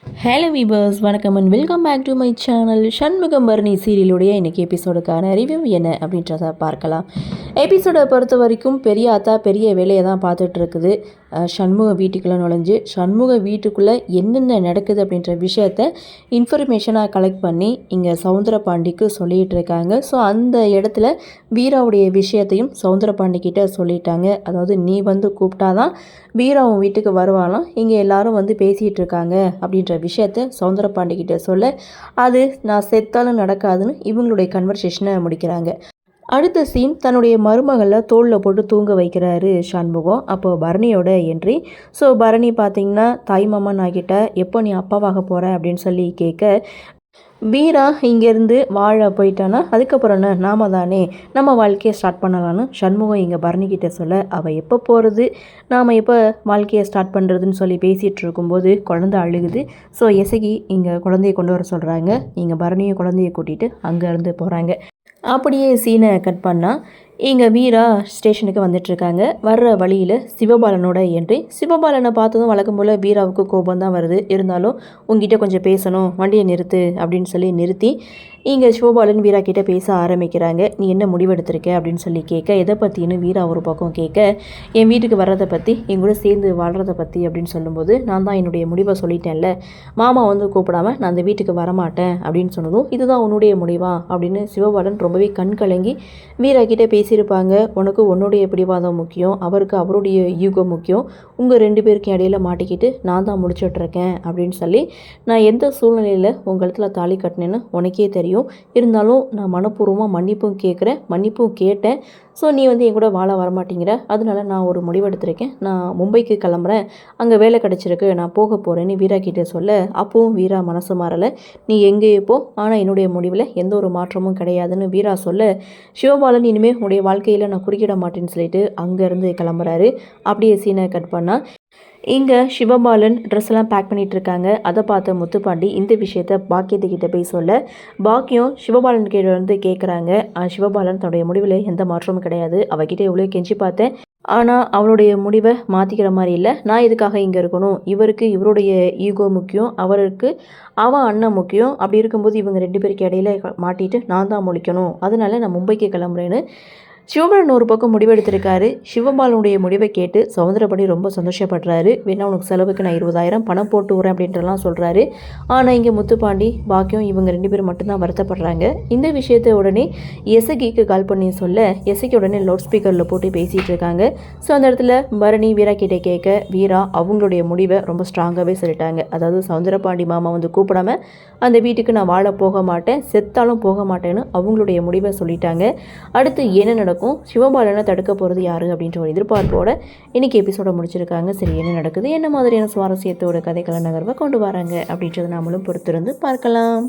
Hello viewers, வணக்கம் and welcome back to my channel. Shanmugam Bharani சீரியலுடைய இன்றைக்கி எபிசோடுக்கான ரிவ்யூ என்ன அப்படின்றத பார்க்கலாம். எபிசோடை பொறுத்த வரைக்கும் பெரிய ஆத்தா பெரிய வேலையை தான் பார்த்துட்டு இருக்குது. சண்முக வீட்டுக்குள்ளே நுழைஞ்சு சண்முக வீட்டுக்குள்ளே என்னென்ன நடக்குது அப்படின்ற விஷயத்த இன்ஃபர்மேஷனாக கலெக்ட் பண்ணி இங்கே சவுந்தரபாண்டிக்கு சொல்லிகிட்டு இருக்காங்க. ஸோ அந்த இடத்துல வீராவுடைய விஷயத்தையும் சவுந்தரபாண்டிக்கிட்ட சொல்லிட்டாங்க. அதாவது நீ வந்து கூப்பிட்டாதான் வீராவும் வீட்டுக்கு வருவாலாம், இங்கே எல்லாரும் வந்து பேசிகிட்டு இருக்காங்க அப்படின்ற விஷயத்த சவுந்தரபாண்டிக்கிட்ட சொல்ல, அது நான் செத்தாலும் நடக்காதுன்னு இவங்களுடைய கன்வர்சேஷனை முடிக்கிறாங்க. அடுத்த சீன், தன்னுடைய மருமகளை தோளில் போட்டு தூங்க வைக்கிறாரு சண்முகம். அப்போ பரணியோட என்ட்ரி. ஸோ பரணி பார்த்திங்கன்னா தாய்மாமன் ஆகிட்ட எப்போ நீ அப்பாவாக போகிற அப்படின்னு சொல்லி கேட்க, வீரா இங்கேருந்து வாழ போயிட்டானா அதுக்கப்புறம் என்ன நாம தானே நம்ம வாழ்க்கையை ஸ்டார்ட் பண்ணலான்னு சண்முகம் இங்கே பரணிக்கிட்ட சொல்ல, அவள் எப்போ போகிறது நாம் எப்போ வாழ்க்கையை ஸ்டார்ட் பண்ணுறதுன்னு சொல்லி பேசிகிட்டு இருக்கும்போது குழந்தை அழுகுது. ஸோ எசகி இங்கே குழந்தைய கொண்டு வர சொல்கிறாங்க. இங்கே பரணியும் குழந்தைய கூட்டிகிட்டு அங்கேருந்து போகிறாங்க. அப்படியே சீனை கட் பண்ணால் இங்கே வீரா ஸ்டேஷனுக்கு வந்துட்டுருக்காங்க. வர்ற வழியில் சிவபாலனோட என்ட்ரி. சிவபாலனை பார்த்ததும் வழக்கம் போல் வீராவுக்கு கோபம் தான் வருது. இருந்தாலும் உங்ககிட்ட கொஞ்சம் பேசணும், வண்டியை நிறுத்து அப்படின்னு சொல்லி நிறுத்தி இங்கே சிவபாலன் வீரா கிட்டே பேச ஆரம்பிக்கிறாங்க. நீ என்ன முடிவெடுத்திருக்க அப்படின்னு சொல்லி கேட்க, எதை பற்றின்னு வீரா ஒரு பக்கம் கேட்க, என் வீட்டுக்கு வர்றதை பற்றி என் கூட சேர்ந்து வாழ்கிறத பற்றி அப்படின்னு சொல்லும்போது, நான் தான் என்னுடைய முடிவை சொல்லிட்டேன்ல, மாமா வந்து கூப்பிடாம நான் அந்த வீட்டுக்கு வரமாட்டேன் அப்படின்னு சொன்னதும், இதுதான் உன்னுடைய முடிவா அப்படின்னு சிவபாலன் ரொம்பவே கண் கலங்கி வீரா கிட்டே பேசியிருப்பாங்க. உனக்கு உன்னுடைய பிடிவாதம் முக்கியம், அவருக்கு அவருடைய ஈகோ முக்கியம், உங்கள் 2 பேருக்கும் இடையில மாட்டிக்கிட்டு நான் தான் முடிச்சுட்ருக்கேன் அப்படின்னு சொல்லி, நான் எந்த சூழ்நிலையில் உங்கள் தாலி கட்டினேன்னு உனக்கே தெரியும், இருந்தாலும் நான் மனப்பூர்வமாக மன்னிப்பும் கேட்குறேன், மன்னிப்பும் கேட்டேன். ஸோ நீ வந்து என் கூட வாழ வரமாட்டேங்கிற, அதனால நான் ஒரு முடிவெடுத்திருக்கேன், நான் மும்பைக்கு கிளம்புறேன், அங்கே வேலை கிடச்சிருக்கு, நான் போக போகிறேன்னு வீரா கிட்டே சொல்ல, அப்பவும் வீரா மனசு மாறலை, நீ எங்கேயோ போ, ஆனால் என்னுடைய முடிவில் எந்த ஒரு மாற்றமும் கிடையாதுன்னு வீரா சொல்ல, சிவபாலன் இனிமேல் உன்னுடைய வாழ்க்கையில் நான் குறுக்கிட மாட்டேன்னு சொல்லிட்டு அங்கேருந்து கிளம்புறாரு. அப்படியே சீனை கட் பண்ணால் இங்கே சிவபாலன் ட்ரெஸ் எல்லாம் பேக் பண்ணிகிட்டு இருக்காங்க. அதை பார்த்த முத்துப்பாண்டி இந்த விஷயத்த பாக்கியத்துக்கிட்ட போய் சொல்ல, பாக்கியம் சிவபாலன் கிட்ட வந்து கேட்குறாங்க. சிவபாலன் தன்னுடைய முடிவில் எந்த மாற்றமும் கிடையாது, அவகிட்ட எவ்வளோ கெஞ்சி பார்த்தேன், ஆனால் அவளுடைய முடிவை மாற்றிக்கிற மாதிரி இல்லை, நான் இதுக்காக இங்கே இருக்கணும், இவருக்கு இவருடைய ஈகோ முக்கியம், அவருக்கு அவன் அண்ணன் முக்கியம், அப்படி இருக்கும்போது இவங்க 2 பேருக்கு இடையில மாட்டிட்டு நான் தான் முழிக்கணும், அதனால நான் மும்பைக்கு கிளம்புறேன்னு சிவபாலன் ஒரு பக்கம் முடிவெடுத்திருக்காரு. சிவபாலனுடைய முடிவை கேட்டு சவுந்தரபாண்டி ரொம்ப சந்தோஷப்படுறாரு. வேணா உனக்கு செலவுக்கு நான் 20,000 பணம் போட்டு வரேன் அப்படின்றலாம் சொல்கிறாரு. ஆனால் இங்கே முத்துப்பாண்டி பாக்கியம் இவங்க 2 பேரும் மட்டும்தான் வருத்தப்படுறாங்க. இந்த விஷயத்தை உடனே எசகிக்கு கால் பண்ணி சொல்ல, எசகி உடனே லவுட் ஸ்பீக்கரில் போட்டு பேசிகிட்டு இருக்காங்க. ஸோ அந்த இடத்துல பரணி வீரா கிட்டே கேட்க, வீரா அவங்களுடைய முடிவை ரொம்ப ஸ்ட்ராங்காகவே சொல்லிட்டாங்க. அதாவது சவுந்தரபாண்டி மாமா வந்து கூப்பிடாம அந்த வீட்டுக்கு நான் வாழ போக மாட்டேன், செத்தாலும் போக மாட்டேன்னு அவங்களுடைய முடிவை சொல்லிட்டாங்க. அடுத்து என்ன நடக்கும், சிவபாலனை தடுக்க போகிறது யாரு அப்படின்ற ஒரு எதிர்பார்ப்போட இன்னைக்கு எபிசோட முடிச்சிருக்காங்க. சரி, என்ன நடக்குது, என்ன மாதிரியான சுவாரஸ்யத்தோட கதைக்கள நகர்வை கொண்டு வராங்க அப்படின்றத நாமளும் பொறுத்திருந்து பார்க்கலாம்.